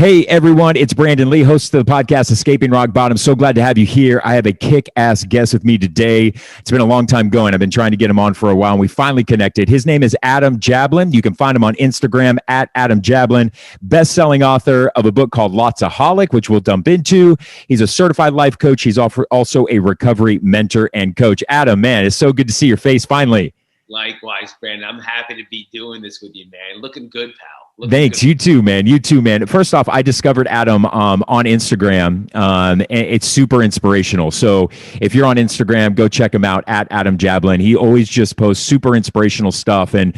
Hey everyone, it's Brandon Lee, host of the podcast Escaping Rock Bottom. So glad to have you here. I have a kick-ass guest with me today. It's been a long time going. I've been trying to get him on for a while, and we finally connected. His name is Adam Jablin. You can find him on Instagram at Adam Jablin, best-selling author of a book called Lotsaholic, which we'll dump into. He's a certified life coach. He's also a recovery mentor and coach. Adam, man, it's so good to see your face finally. Likewise, Brandon. I'm happy to be doing this with you, man. Looking good, pal. Thanks. You too, man. You too, man. First off, I discovered Adam on Instagram. And it's super inspirational. So if you're on Instagram, go check him out at Adam Jablin. He always just posts super inspirational stuff. And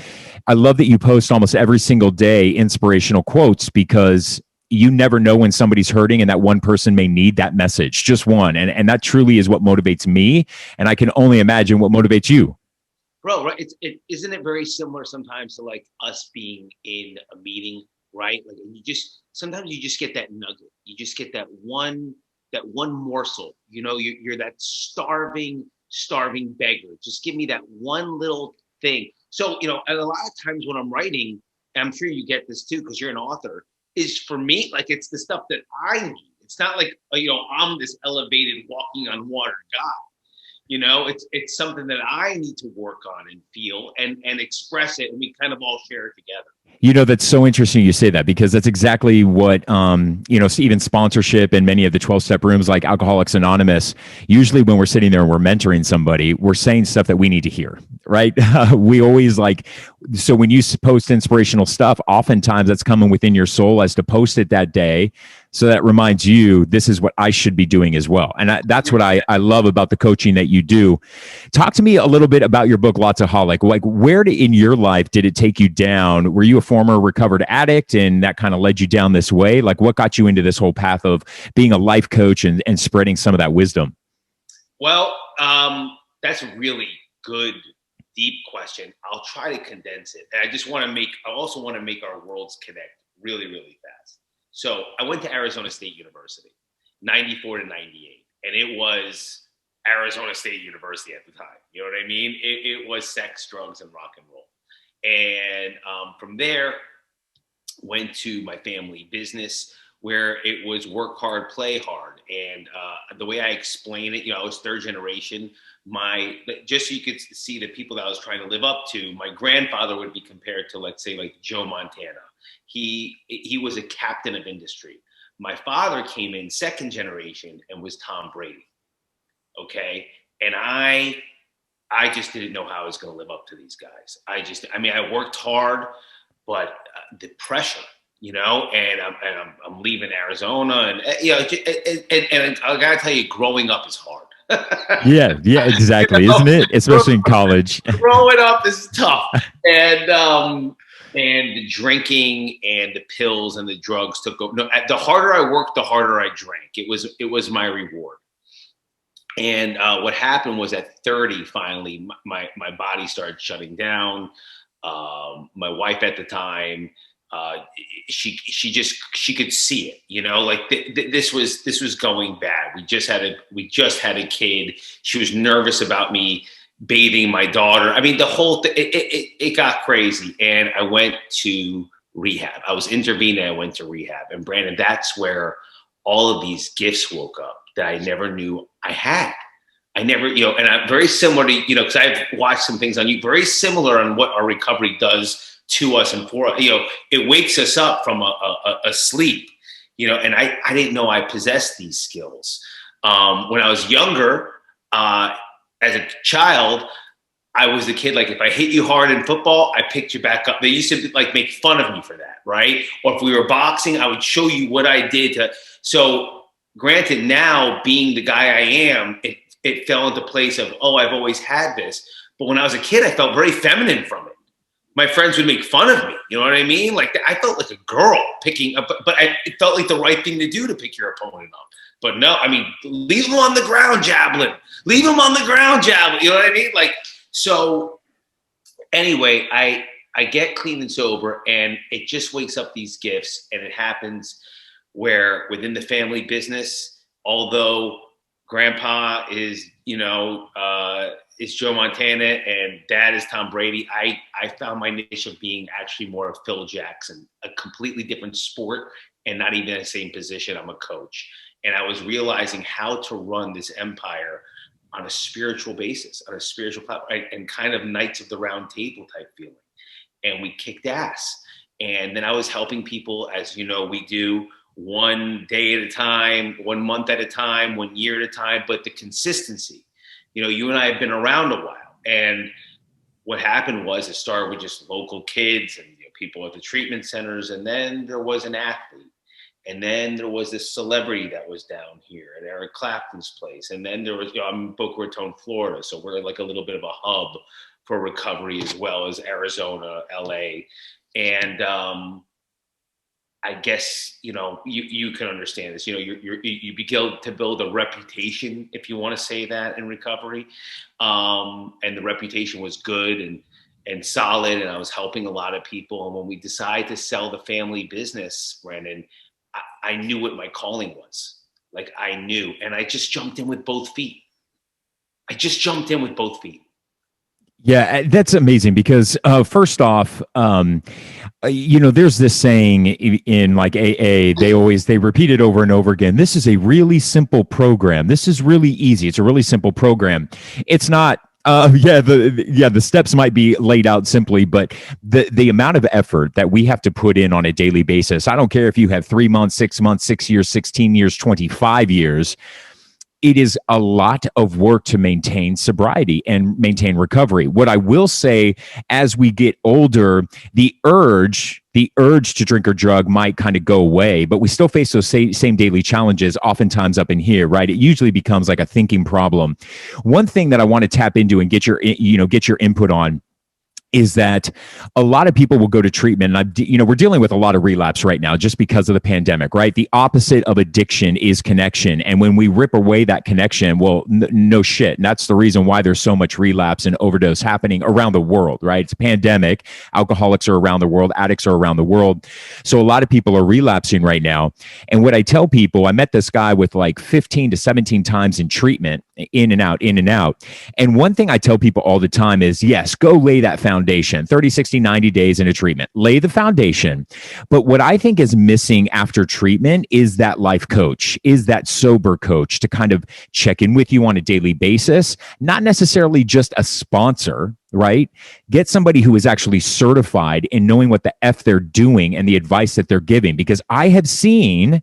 I love that you post almost every single day inspirational quotes, because you never know when somebody's hurting and that one person may need that message, just one. And that truly is what motivates me. And I can only imagine what motivates you. Bro, right? Isn't it very similar sometimes to like us being in a meeting, right? Like sometimes you just get that nugget. You just get that one morsel. You know, you're that starving beggar. Just give me that one little thing. So, and a lot of times when I'm writing, and I'm sure you get this too, because you're an author, is for me, like it's the stuff that I need. It's not like, I'm this elevated walking on water guy. It's something that I need to work on and feel and express it, and we kind of all share it together. That's so interesting you say that, because that's exactly what, even sponsorship and many of the 12-step rooms like Alcoholics Anonymous, usually when we're sitting there and we're mentoring somebody, we're saying stuff that we need to hear, right? We always so when you post inspirational stuff, oftentimes that's coming within your soul as to post it that day. So that reminds you, this is what I should be doing as well. And that's what I love about the coaching that you do. Talk to me a little bit about your book, Lotsaholic. Like, where in your life did it take you down? Were you a former recovered addict and that kind of led you down this way? Like, what got you into this whole path of being a life coach and spreading some of that wisdom? Well, that's a really good, deep question. I'll try to condense it. And I also want to make our worlds connect really, really fast. So I went to Arizona State University, 94 to 98, and it was Arizona State University at the time. You know what I mean? It was sex, drugs, and rock and roll. And from there, went to my family business, where it was work hard, play hard. And the way I explain it, I was third generation. Just so you could see the people that I was trying to live up to, my grandfather would be compared to, let's say, like Joe Montana. He was a captain of industry. My father came in second generation and was Tom Brady. Okay. And I just didn't know how I was going to live up to these guys. I worked hard, but the pressure, and I'm leaving Arizona, and I gotta tell you, growing up is hard. Yeah, exactly. Isn't it? Especially in college. Growing up is tough. And the drinking and the pills and the drugs took over. No, the harder I worked, the harder I drank. It was my reward. And what happened was at 30, finally, my body started shutting down. My wife at the time, she could see it, this was going bad. We just had a kid. She was nervous about me bathing my daughter. I mean, the whole thing, it got crazy. And I went to rehab. I was intervened and I went to rehab. And Brandon, that's where all of these gifts woke up that I never knew I had. I never, and I'm very similar to, because I've watched some things on you, very similar on what our recovery does to us and for us. It wakes us up from a sleep, and I didn't know I possessed these skills. When I was younger, as a child, I was the kid, like if I hit you hard in football, I picked you back up. They used to make fun of me for that, right? Or if we were boxing, I would show you what I did. So granted, now being the guy I am, it fell into place of, I've always had this. But when I was a kid, I felt very feminine from it. My friends would make fun of me. You know what I mean? Like I felt like a girl picking up, but it felt like the right thing to do to pick your opponent up. But no, leave him on the ground, Jablin. Leave him on the ground, Jablin. You know what I mean? So anyway, I get clean and sober, and it just wakes up these gifts. And it happens where within the family business, although grandpa is, is Joe Montana and dad is Tom Brady, I found my niche of being actually more of Phil Jackson, a completely different sport and not even in the same position. I'm a coach. And I was realizing how to run this empire on a spiritual basis, on a spiritual platform, and kind of Knights of the Round Table type feeling. And we kicked ass. And then I was helping people, as you know, we do, one day at a time, 1 month at a time, 1 year at a time, but the consistency. You know, you and I have been around a while. And what happened was it started with just local kids and people at the treatment centers. And then there was an athlete. And then there was this celebrity that was down here at Eric Clapton's place. And then there was, I'm in Boca Raton, Florida. So we're like a little bit of a hub for recovery, as well as Arizona, LA. And I guess, you can understand this. You begin to build a reputation, if you want to say that, in recovery. And the reputation was good and solid. And I was helping a lot of people. And when we decided to sell the family business, Brandon, I knew what my calling was. Like, I knew, and I just jumped in with both feet. Yeah, that's amazing because first off, there's this saying in like AA, they repeat it over and over again. This is a really simple program. This is really easy. It's a really simple program. It's not. The steps might be laid out simply, but the amount of effort that we have to put in on a daily basis, I don't care if you have 3 months, 6 months, 6 years, 16 years, 25 years, it is a lot of work to maintain sobriety and maintain recovery. What I will say, as we get older, the urge to drink or drug might kind of go away, but we still face those same daily challenges oftentimes up in here, right? It usually becomes like a thinking problem. One thing that I want to tap into and get your input on is that a lot of people will go to treatment. And we're dealing with a lot of relapse right now just because of the pandemic, right? The opposite of addiction is connection. And when we rip away that connection, well, no shit. And that's the reason why there's so much relapse and overdose happening around the world, right? It's a pandemic. Alcoholics are around the world. Addicts are around the world. So a lot of people are relapsing right now. And what I tell people, I met this guy with like 15 to 17 times in treatment, in and out. And one thing I tell people all the time is, yes, go lay that foundation. 30, 60, 90 days in a treatment. Lay the foundation. But what I think is missing after treatment is that life coach, is that sober coach to kind of check in with you on a daily basis, not necessarily just a sponsor, right? Get somebody who is actually certified in knowing what the F they're doing and the advice that they're giving. Because I have seen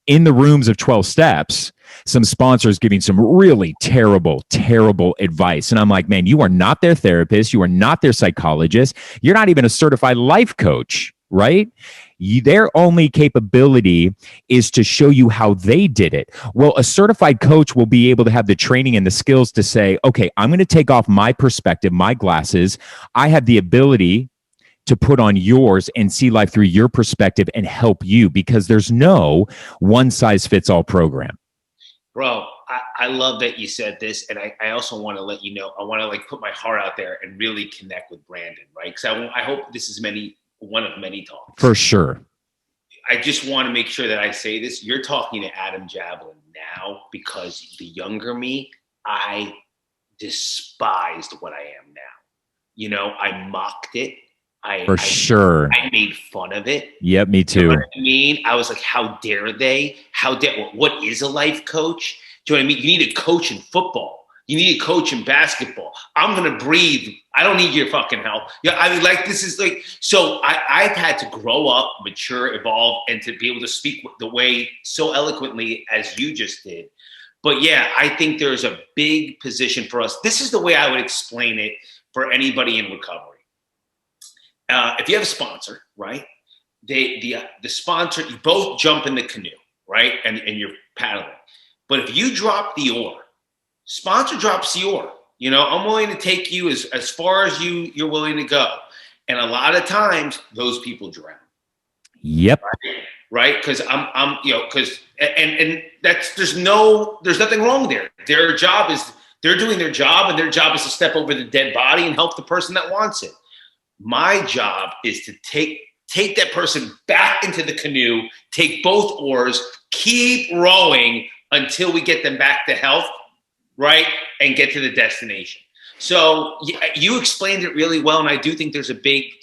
in the rooms of 12 steps, some sponsors giving some really terrible advice. And I'm like, man, you are not their therapist. You are not their psychologist. You're not even a certified life coach, right? Their only capability is to show you how they did it. Well, a certified coach will be able to have the training and the skills to say, okay, I'm going to take off my perspective, my glasses. I have the ability to put on yours and see life through your perspective and help you, because there's no one size fits all program. Bro, I love that you said this. And I also want to let you know, I want to like put my heart out there and really connect with Brandon, right? Because I hope this is one of many talks. For sure. I just want to make sure that I say this. You're talking to Adam Jablin now, because the younger me, I despised what I am now. I mocked it. Sure. I made fun of it. Yep, me too. You know what I mean? I was like, how dare they? What is a life coach? Do you know what I mean? You need a coach in football. You need a coach in basketball. I'm going to breathe. I don't need your fucking help. Yeah, I mean, like, this is like, so I've had to grow up, mature, evolve, and to be able to speak the way so eloquently as you just did. But yeah, I think there's a big position for us. This is the way I would explain it for anybody in recovery. If you have a sponsor, right? The sponsor, you both jump in the canoe, right? And you're paddling. But if you drop the oar, sponsor drops the oar. I'm willing to take you as far as you're willing to go. And a lot of times those people drown. Yep. Right? Because and there's nothing wrong there. They're doing their job, and their job is to step over the dead body and help the person that wants it. My job is to take that person back into the canoe, take both oars, keep rowing until we get them back to health, right? And get to the destination. So you explained it really well. And I do think there's a big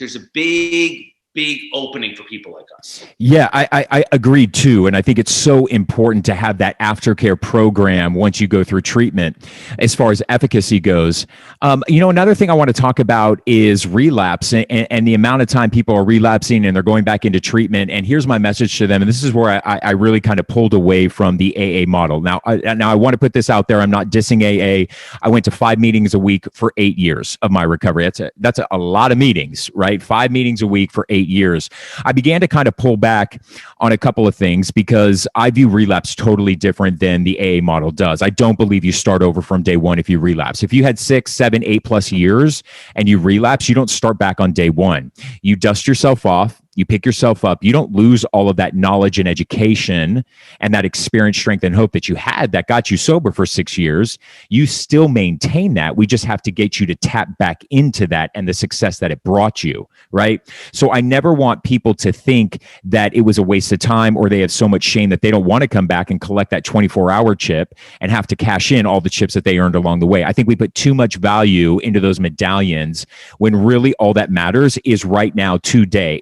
big opening for people like us. Yeah, I agree too. And I think it's so important to have that aftercare program once you go through treatment as far as efficacy goes. Another thing I want to talk about is relapse and the amount of time people are relapsing and they're going back into treatment. And here's my message to them. And this is where I really kind of pulled away from the AA model. Now I want to put this out there. I'm not dissing AA. I went to 5 meetings a week for 8 years of my recovery. That's a lot of meetings, right? 5 meetings a week for 8 years. I began to kind of pull back on a couple of things because I view relapse totally different than the AA model does. I don't believe you start over from day one if you relapse. If you had 6, 7, 8+ years and you relapse, you don't start back on day one. You dust yourself off. You pick yourself up. You don't lose all of that knowledge and education and that experience, strength, and hope that you had that got you sober for 6 years. You still maintain that. We just have to get you to tap back into that and the success that it brought you, right? So I never want people to think that it was a waste of time or they have so much shame that they don't want to come back and collect that 24-hour chip and have to cash in all the chips that they earned along the way. I think we put too much value into those medallions when really all that matters is right now, today.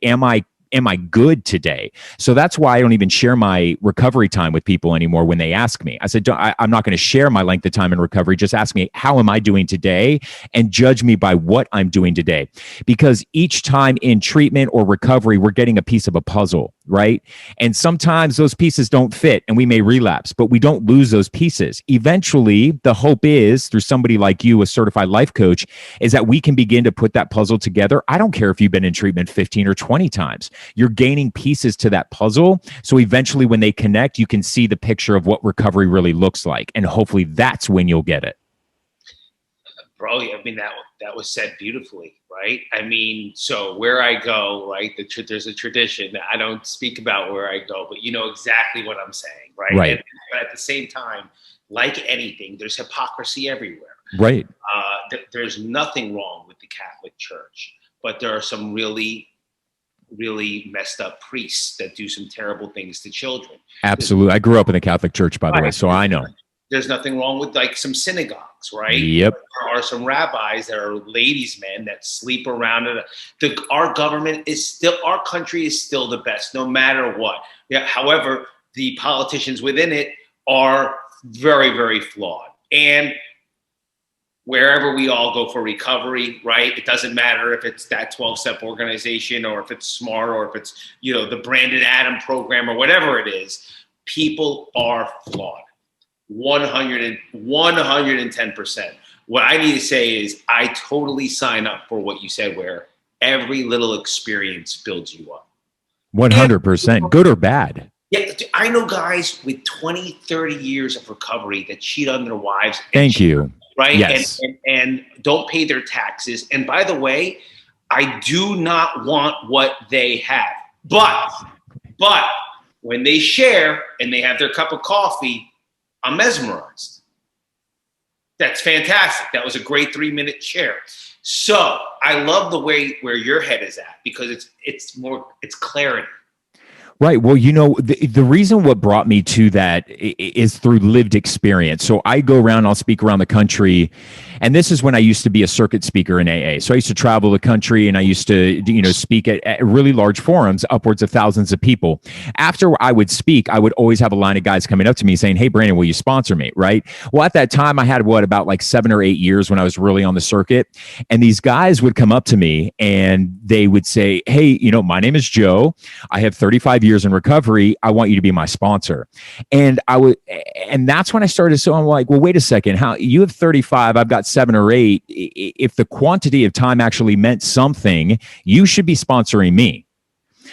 Am I good today? So that's why I don't even share my recovery time with people anymore when they ask me. I said, I'm not going to share my length of time in recovery. Just ask me, how am I doing today? And judge me by what I'm doing today. Because each time in treatment or recovery, we're getting a piece of a puzzle, right? And sometimes those pieces don't fit and we may relapse, but we don't lose those pieces. Eventually, the hope is through somebody like you, a certified life coach, is that we can begin to put that puzzle together. I don't care if you've been in treatment 15 or 20 times. You're gaining pieces to that puzzle. So eventually when they connect, you can see the picture of what recovery really looks like. And hopefully that's when you'll get it. Bro, I mean, that was said beautifully, right? I mean, so where I go, right, there's a tradition that I don't speak about where I go, but you know exactly what I'm saying, right? Right. But at the same time, like anything, there's hypocrisy everywhere. Right. There's nothing wrong with the Catholic Church, but there are some really messed up priests that do some terrible things to children. Absolutely. I grew up in the Catholic Church, by the way, so I know. There's nothing wrong with like some synagogues, right? Yep. There are some rabbis that are ladies' men that sleep around. Our government is still, our country is still the best, no matter what. Yeah. However, the politicians within it are very, very flawed. And wherever we all go for recovery, right? It doesn't matter if it's that 12-step organization or if it's SMART or if it's, the Brandon Adam program or whatever it is, people are flawed. 110%. What I need to say is I totally sign up for what you said, where every little experience builds you up. 100%. Good or bad. Yeah, I know guys with 20, 30 years of recovery that cheat on their wives. Thank you. Right? Yes. And don't pay their taxes. And by the way, I do not want what they have. But when they share and they have their cup of coffee, I'm mesmerized. That's fantastic. That was a great 3-minute share. So I love the way where your head is at, because it's clarity. Right. Well, the reason what brought me to that is through lived experience. So I go around, I'll speak around the country. And this is when I used to be a circuit speaker in AA. So I used to travel the country and I used to, speak at really large forums, upwards of thousands of people. After I would speak, I would always have a line of guys coming up to me saying, "Hey, Brandon, will you sponsor me?" Right. Well, at that time I had about like 7 or 8 years when I was really on the circuit. And these guys would come up to me and they would say, "Hey, my name is Joe. I have 35 years in recovery. I want you to be my sponsor." And that's when I started. So I'm like, well, wait a second. How you have 35, I've got 7 or 8. If the quantity of time actually meant something, you should be sponsoring me.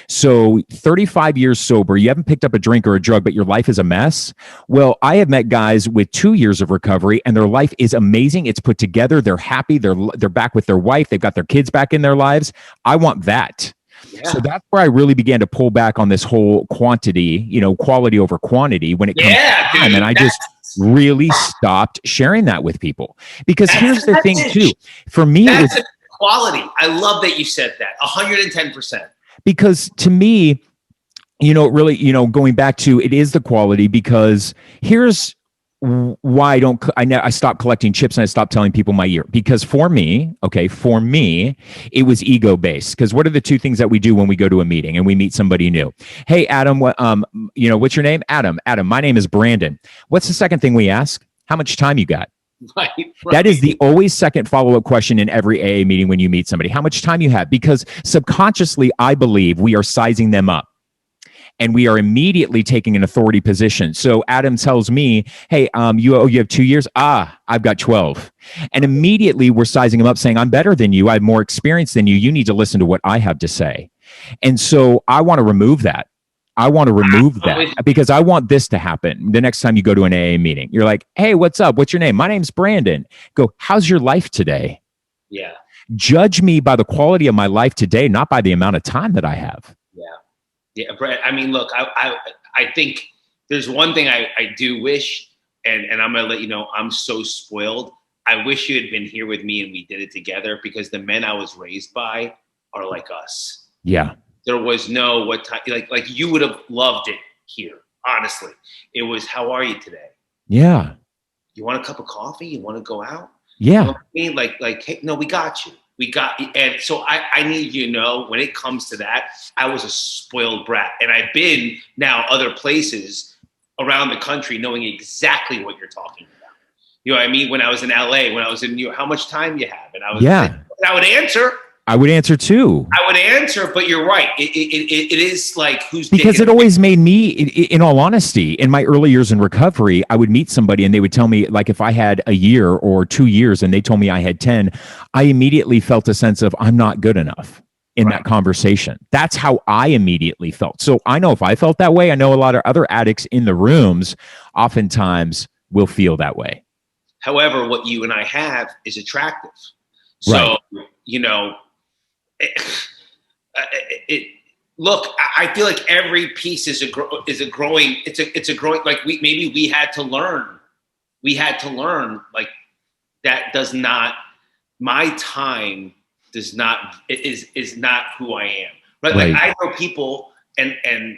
So 35 years sober, you haven't picked up a drink or a drug, but your life is a mess. Well, I have met guys with 2 years of recovery and their life is amazing. It's put together. They're happy. They're back with their wife. They've got their kids back in their lives. I want that. Yeah. So that's where I really began to pull back on this whole quantity, quality over quantity when it comes to time. And I just really stopped sharing that with people, because here's the thing too, for me, that's quality. I love that you said that 110%. Because to me, really, going back to it is the quality, because here's why I stopped collecting chips and I stopped telling people my year? Because for me, it was ego based. Because what are the two things that we do when we go to a meeting and we meet somebody new? Hey, Adam, what's your name? Adam, my name is Brandon. What's the second thing we ask? How much time you got? Right. That is the always second follow-up question in every AA meeting when you meet somebody. How much time you have? Because subconsciously, I believe we are sizing them up. And we are immediately taking an authority position. So Adam tells me, hey, you have 2 years? I've got 12. And immediately we're sizing him up saying, I'm better than you. I have more experience than you. You need to listen to what I have to say. And so I want to remove that. Because I want this to happen. The next time you go to an AA meeting, you're like, hey, what's up? What's your name? My name's Brandon. Go, how's your life today? Yeah. Judge me by the quality of my life today, not by the amount of time that I have. Yeah, Brett, I mean, look, I think there's one thing I do wish, and I'm going to let you know, I'm so spoiled. I wish you had been here with me and we did it together, because the men I was raised by are like us. Yeah. There was no what time, like you would have loved it here, honestly. It was, how are you today? Yeah. You want a cup of coffee? You want to go out? Yeah. You know what I mean? Like, hey, no, we got you. And so I need you to know, when it comes to that, I was a spoiled brat. And I've been now other places around the country knowing exactly what you're talking about. You know what I mean? When I was in LA, when I was in New York, how much time you have? And I would answer. I would answer too. But you're right. It is like, who's because it always made me, in all honesty, in my early years in recovery, I would meet somebody and they would tell me, like, if I had a year or 2 years and they told me I had 10, I immediately felt a sense of I'm not good enough in that conversation. That's how I immediately felt. So I know if I felt that way, I know a lot of other addicts in the rooms oftentimes will feel that way. However, what you and I have is attractive. So, look, I feel like every piece is a growing. It's a growing. Like we had to learn. Like, that does not. My time does not. Is not who I am. Right? Like, I know people, and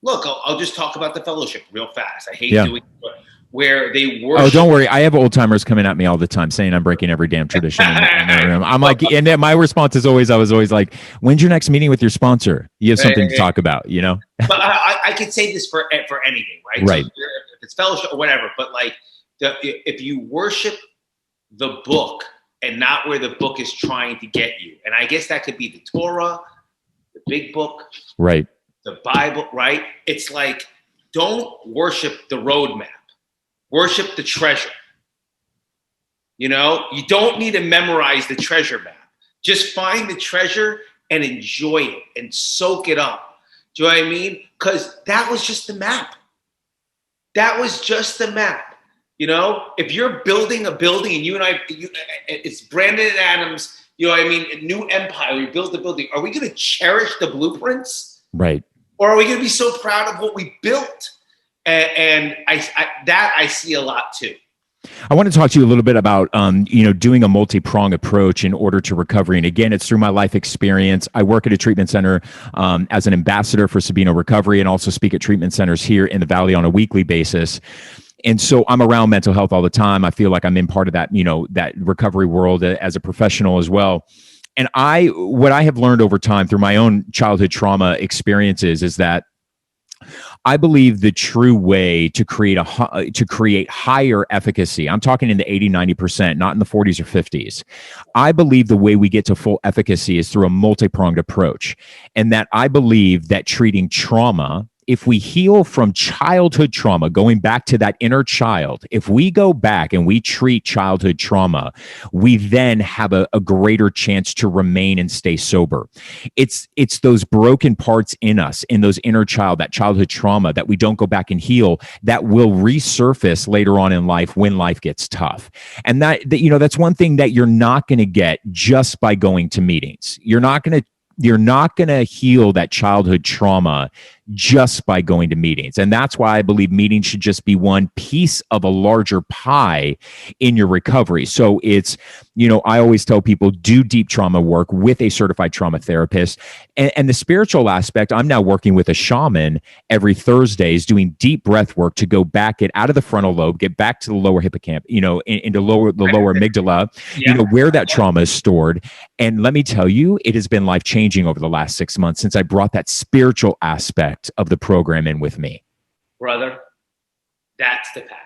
look, I'll just talk about the fellowship real fast. I hate doing it, where they worship. Oh, don't worry. I have old timers coming at me all the time saying I'm breaking every damn tradition in the room. I'm like, and then my response is always, I was always like, when's your next meeting with your sponsor? You have something to talk about, you know? But I could say this for anything, right? Right. So if it's fellowship or whatever, but like, if you worship the book and not where the book is trying to get you, and I guess that could be the Torah, the big book, right? The Bible, right? It's like, don't worship the roadmap. Worship the treasure. You know, you don't need to memorize the treasure map. Just find the treasure and enjoy it and soak it up. Do you know what I mean? Because that was just the map. That was just the map. You know, if you're building a building and you and I, it's Brandon and Adams, you know what I mean? A new empire, we build the building. Are we going to cherish the blueprints? Right. Or are we going to be so proud of what we built? And I see a lot too. I want to talk to you a little bit about, doing a multi-prong approach in order to recovery. And again, it's through my life experience. I work at a treatment center as an ambassador for Sabino Recovery, and also speak at treatment centers here in the Valley on a weekly basis. And so I'm around mental health all the time. I feel like I'm in part of that, that recovery world as a professional as well. And what I have learned over time through my own childhood trauma experiences is that I believe the true way to create higher efficacy, I'm talking in the 80-90%, not in the 40s or 50s. I believe the way we get to full efficacy is through a multi-pronged approach. And that I believe that treating trauma, if we heal from childhood trauma, going back to that inner child, if we go back and we treat childhood trauma, we then have a greater chance to remain and stay sober. It's those broken parts in us, in those inner child, that childhood trauma that we don't go back and heal, that will resurface later on in life when life gets tough. And that's one thing that you're not going to get just by going to meetings. You're not going to heal that childhood trauma just by going to meetings. And that's why I believe meetings should just be one piece of a larger pie in your recovery. So it's, I always tell people, do deep trauma work with a certified trauma therapist. And the spiritual aspect, I'm now working with a shaman every Thursdays doing deep breath work to go back, get out of the frontal lobe, get back to the lower hippocampus, into the lower amygdala, where that trauma is stored. And let me tell you, it has been life-changing over the last 6 months since I brought that spiritual aspect of the program in with me. Brother, that's the path.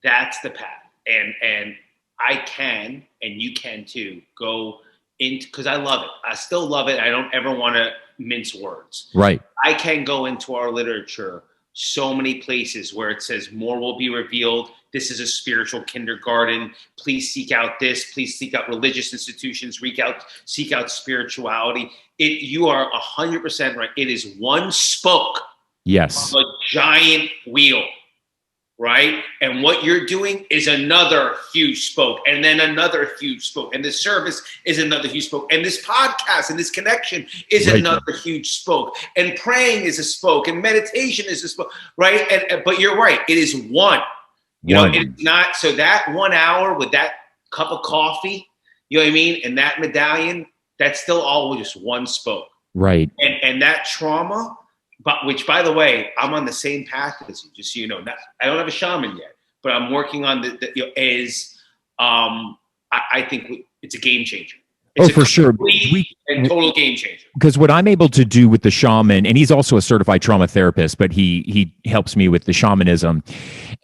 That's the path. And I can, and you can too, go into, because I love it. I still love it. I don't ever want to mince words. Right. I can go into our literature, so many places where it says more will be revealed. This is a spiritual kindergarten. Please seek out this. Please seek out religious institutions. Seek out spirituality. You are 100% right. It is one spoke. Yes. Of a giant wheel. Right? And what you're doing is another huge spoke, and then another huge spoke. And this service is another huge spoke. And this podcast and this connection is another huge spoke. And praying is a spoke, and meditation is a spoke, right? But you're right. It is one. It's not, so that 1 hour with that cup of coffee, you know what I mean? And that medallion, that's still all just one spoke. Right. And that trauma, but which, by the way, I'm on the same path as you. Just so you know, I don't have a shaman yet, but I'm working on I think it's a game changer. It's for sure. And total game changer. Because what I'm able to do with the shaman, and he's also a certified trauma therapist, but he helps me with the shamanism.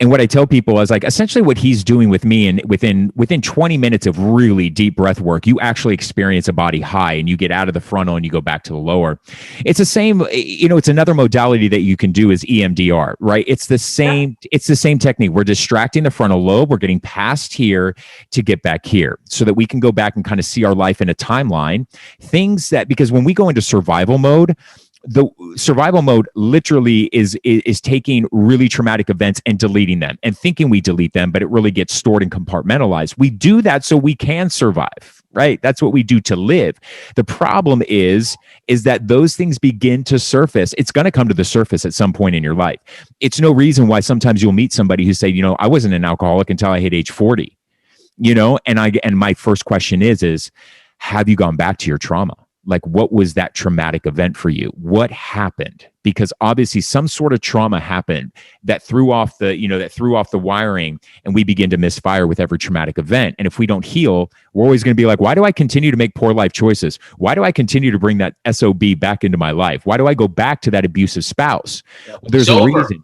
And what I tell people is like essentially what he's doing with me, and within 20 minutes of really deep breath work, you actually experience a body high, and you get out of the frontal and you go back to the lower. It's the same, it's another modality that you can do is EMDR, right? It's the same, It's the same technique. We're distracting the frontal lobe. We're getting past here to get back here so that we can go back and kind of see our life in a timeline. Things that, because when we go into survival mode, the survival mode literally is taking really traumatic events and deleting them and thinking we delete them, but it really gets stored and compartmentalized. We do that so we can survive, right? That's what we do to live. The problem is that those things begin to surface. It's going to come to the surface at some point in your life. It's no reason why sometimes you'll meet somebody who say, I wasn't an alcoholic until I hit age 40, and my first question is, have you gone back to your trauma? Like, what was that traumatic event for you? What happened? Because obviously some sort of trauma happened that threw off the wiring, and we begin to misfire with every traumatic event. And if we don't heal, we're always going to be like, why do I continue to make poor life choices? Why do I continue to bring that SOB back into my life? Why do I go back to that abusive spouse? Well, there's a reason.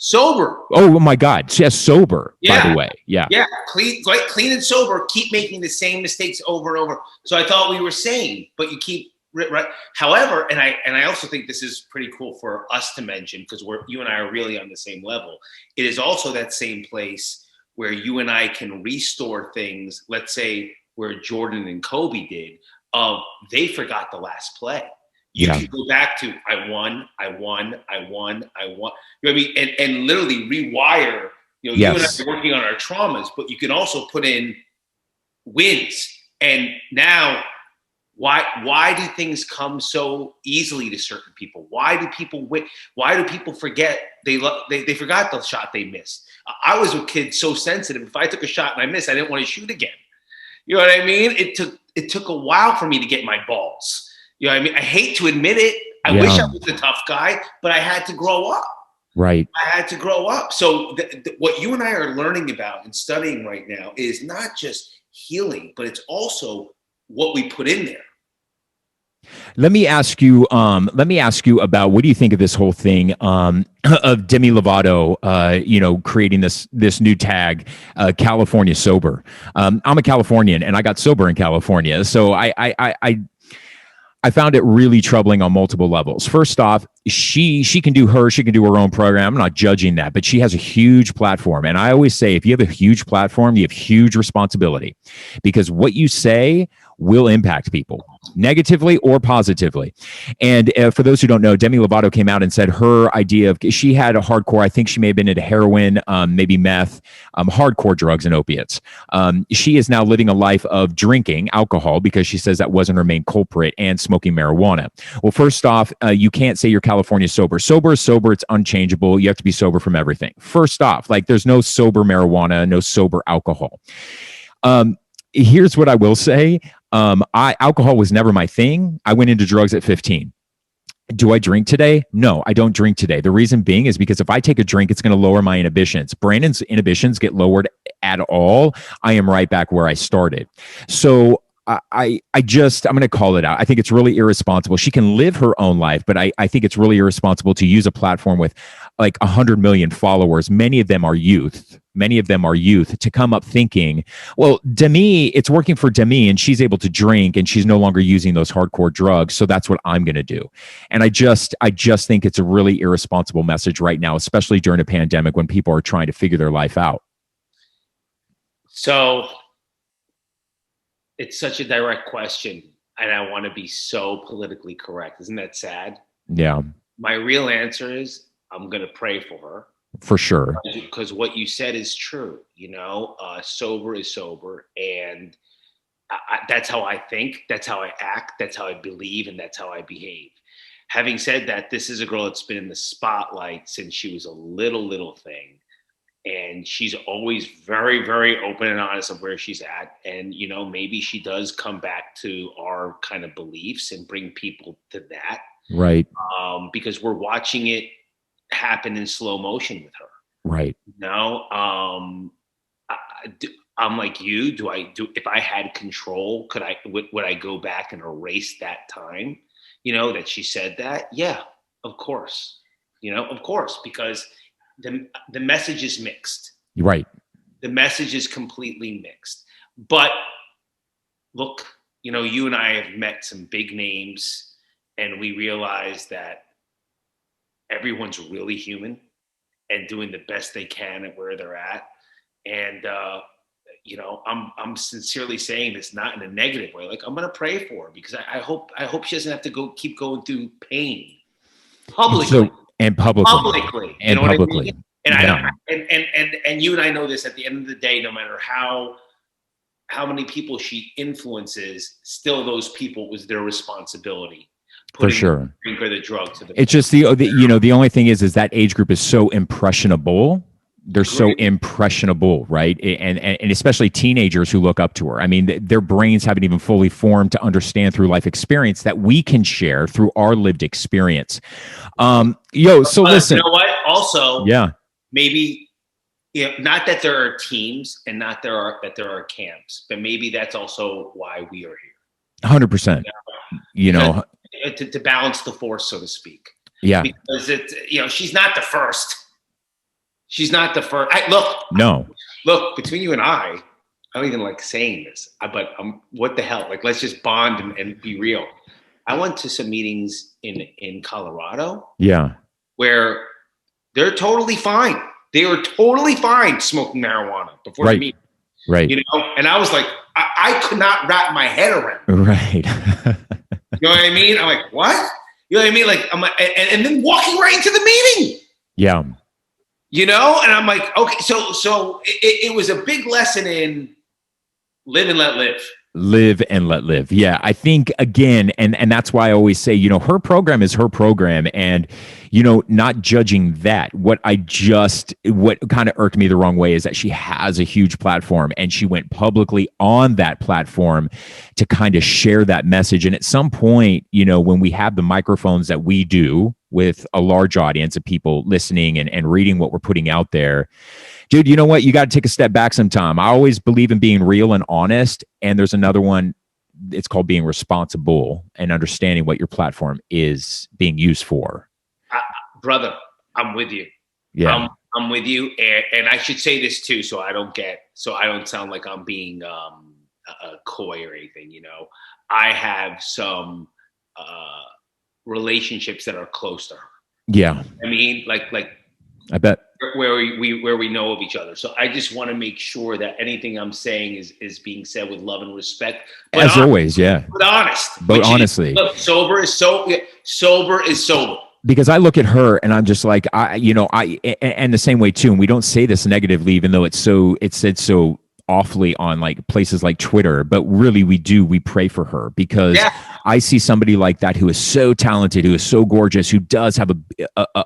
Sober. Oh my God. Yes, sober, by the way. Yeah. Yeah. Clean and sober. Keep making the same mistakes over and over. So I thought we were sane, but you keep right. However, and I also think this is pretty cool for us to mention, because you and I are really on the same level. It is also that same place where you and I can restore things. Let's say where Jordan and Kobe did. They forgot the last play. You can go back to I won. You know what I mean? And literally rewire. You and I are working on our traumas, but you can also put in wins. And now, why do things come so easily to certain people? Why do people win? Why do people forget they forgot the shot they missed? I was a kid so sensitive. If I took a shot and I missed, I didn't want to shoot again. You know what I mean? It took a while for me to get my balls. You know what I mean? I hate to admit it. I wish I was a tough guy, but I had to grow up. Right. I had to grow up. So what you and I are learning about and studying right now is not just healing, but it's also what we put in there. Let me ask you about, what do you think of this whole thing of Demi Lovato, creating this new tag, California sober. I'm a Californian, and I got sober in California, so I found it really troubling on multiple levels. First off, she can do her own program. I'm not judging that, but she has a huge platform. And I always say, if you have a huge platform, you have huge responsibility, because what you say will impact people negatively or positively. And for those who don't know, Demi Lovato came out and said her idea of, she had a hardcore, I think she may have been into heroin, maybe meth, hardcore drugs and opiates. She is now living a life of drinking alcohol because she says that wasn't her main culprit, and smoking marijuana. Well, first off, you can't say you're California California sober. Sober is sober. It's unchangeable. You have to be sober from everything. First off, like there's no sober marijuana, no sober alcohol. Here's what I will say. Alcohol was never my thing. I went into drugs at 15. Do I drink today? No, I don't drink today. The reason being is because if I take a drink, it's going to lower my inhibitions. Brandon's inhibitions get lowered at all. I am right back where I started. So I'm going to call it out. I think it's really irresponsible. She can live her own life, but I think it's really irresponsible to use a platform with like 100 million followers. Many of them are youth, to come up thinking, well, Demi, it's working for Demi and she's able to drink and she's no longer using those hardcore drugs. So that's what I'm going to do. And I just think it's a really irresponsible message right now, especially during a pandemic when people are trying to figure their life out. So it's such a direct question, and I want to be so politically correct. Isn't that sad? Yeah. My real answer is I'm going to pray for her. For sure. Because what you said is true. Sober is sober. And that's how I think. That's how I act. That's how I believe. And that's how I behave. Having said that, this is a girl that's been in the spotlight since she was a little thing. And she's always very, very open and honest of where she's at. And, maybe she does come back to our kind of beliefs and bring people to that. Right. Because we're watching it happen in slow motion with her. Right. I'm like you. If I had control, would I go back and erase that time, that she said that? Yeah, of course, because the message is mixed. Right. The message is completely mixed. But look, you and I have met some big names, and we realize that everyone's really human and doing the best they can at where they're at. And, I'm sincerely saying this not in a negative way. Like, I'm going to pray for her because I hope she doesn't have to keep going through pain publicly. Publicly. You know publicly. What I mean? And you and I know this, at the end of the day, no matter how many people she influences, still those people was their responsibility. For sure. The drink or the drug to the it's just the only thing is that age group is so impressionable. They're so impressionable, right? And especially teenagers who look up to her. I mean, their brains haven't even fully formed to understand through life experience that we can share through our lived experience. So listen. You know what? Also, yeah, maybe not that there are teams and not that there are camps, but maybe that's also why we are here. 100%. To balance the force, so to speak. Yeah. Because she's not the first. She's not the first. Look, between you and I don't even like saying this, but what the hell? Like, let's just bond and be real. I went to some meetings in Colorado. Yeah. Where they're totally fine. They were totally fine smoking marijuana before the meeting. Right. And I was like, I could not wrap my head around it. Right. You know what I mean? I'm like, what? You know what I mean? Like, I'm like, and then walking right into the meeting. Yeah. And I'm like, okay, so it was a big lesson in live and let live. Live and let live. Yeah, I think again, and that's why I always say, her program is her program, and not judging that. What kind of irked me the wrong way is that she has a huge platform, and she went publicly on that platform to kind of share that message. And at some point, when we have the microphones that we do with a large audience of people listening and reading what we're putting out there, dude, you know what? You got to take a step back sometime. I always believe in being real and honest. And there's another one. It's called being responsible and understanding what your platform is being used for. Brother, I'm with you. Yeah. I'm with you. And I should say this too, so I don't sound like I'm being coy or anything. I have some relationships that are close to her. Yeah. I mean, like I bet. Where we know of each other. So I just want to make sure that anything I'm saying is being said with love and respect. As always, yeah. But honest. But honestly. Look, sober is sober. Because I look at her and I'm just like, and the same way too, and we don't say this negatively, even though it's said so awfully on like places like Twitter, but really we pray for her, because I see somebody like that who is so talented, who is so gorgeous, who does have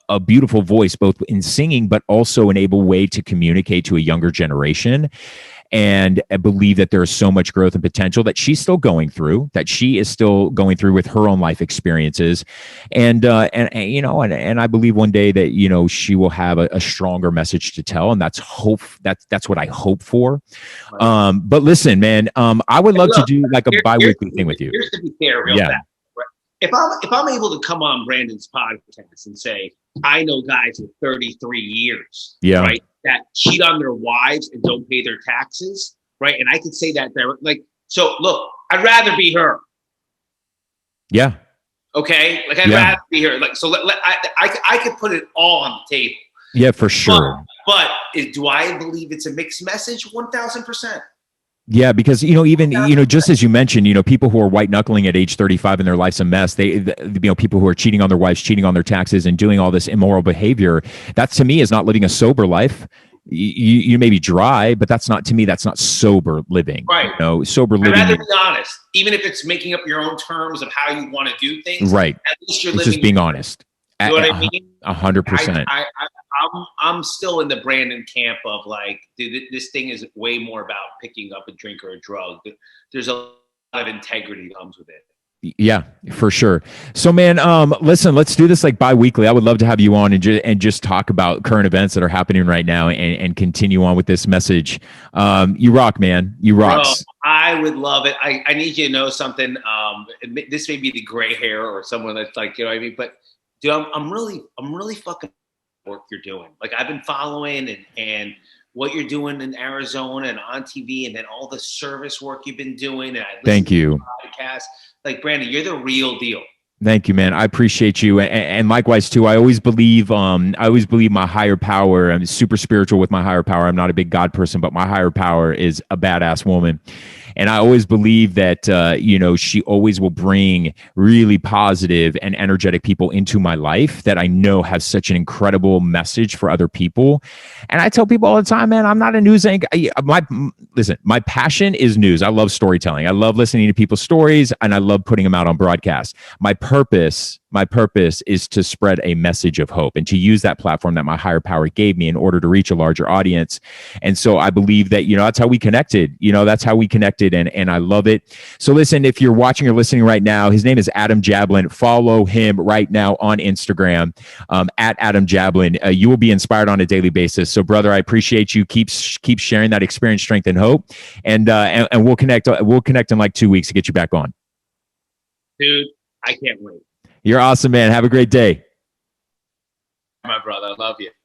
a beautiful voice, both in singing, but also an able way to communicate to a younger generation. And I believe that there is so much growth and potential that she's still going through, that she is still going through with her own life experiences. And you know, and I believe one day that, you know, she will have a stronger message to tell. And that's hope. That's what I hope for. But listen, man, I would love to do like a bi-weekly thing with you. Here's to be fair, real fast. Right? If I'm able to come on Brandon's podcast and say, I know guys with 33 years, right, that cheat on their wives and don't pay their taxes, right? And I could say that they're like, so look, I'd rather be her. Yeah. Okay. Like I'd rather be her. Like, so I could put it all on the table. Yeah, for sure. But do I believe it's a mixed message? 1000%. Yeah, because, you know, even, you know, just as you mentioned, you know, people who are white knuckling at age 35 and their life's a mess, you know, people who are cheating on their wives, cheating on their taxes, and doing all this immoral behavior, that to me is not living a sober life. You may be dry, but that's not, to me, that's not sober living. Right. You know, sober living. I'd rather be honest, even if it's making up your own terms of how you want to do things. Right. At least you're it's living. Just being honest. You know what I mean? 100%. I'm still in the Brandon camp of like, dude, this thing is way more about picking up a drink or a drug. There's a lot of integrity that comes with it. Yeah, for sure. So, man, listen, let's do this like bi-weekly. I would love to have you on and just talk about current events that are happening right now and continue on with this message. You rock, man. You rock. Bro, I would love it. I need you to know something. This may be the gray hair or someone that's like, you know what I mean? But dude, I'm really fucking work you're doing. Like I've been following and what you're doing in Arizona and on TV, and then all the service work you've been doing. And I Thank you. Podcast. Like Brandon, you're the real deal. Thank you, man. I appreciate you. And likewise too, I always believe my higher power. I'm super spiritual with my higher power. I'm not a big God person, but my higher power is a badass woman. And I always believe that, you know, she always will bring really positive and energetic people into my life that I know have such an incredible message for other people. And I tell people all the time, man, I'm not a news anchor. Listen, my passion is news. I love storytelling. I love listening to people's stories, and I love putting them out on broadcast. My purpose is to spread a message of hope and to use that platform that my higher power gave me in order to reach a larger audience. And so I believe that, you know, that's how we connected. You know, that's how we connected, and I love it. So listen, if you're watching or listening right now, his name is Adam Jablin. Follow him right now on Instagram, at Adam Jablin. You will be inspired on a daily basis. So brother, I appreciate you. Keep sharing that experience, strength, and hope. And we'll connect. We'll connect in like 2 weeks to get you back on. Dude, I can't wait. You're awesome, man. Have a great day. My brother, I love you.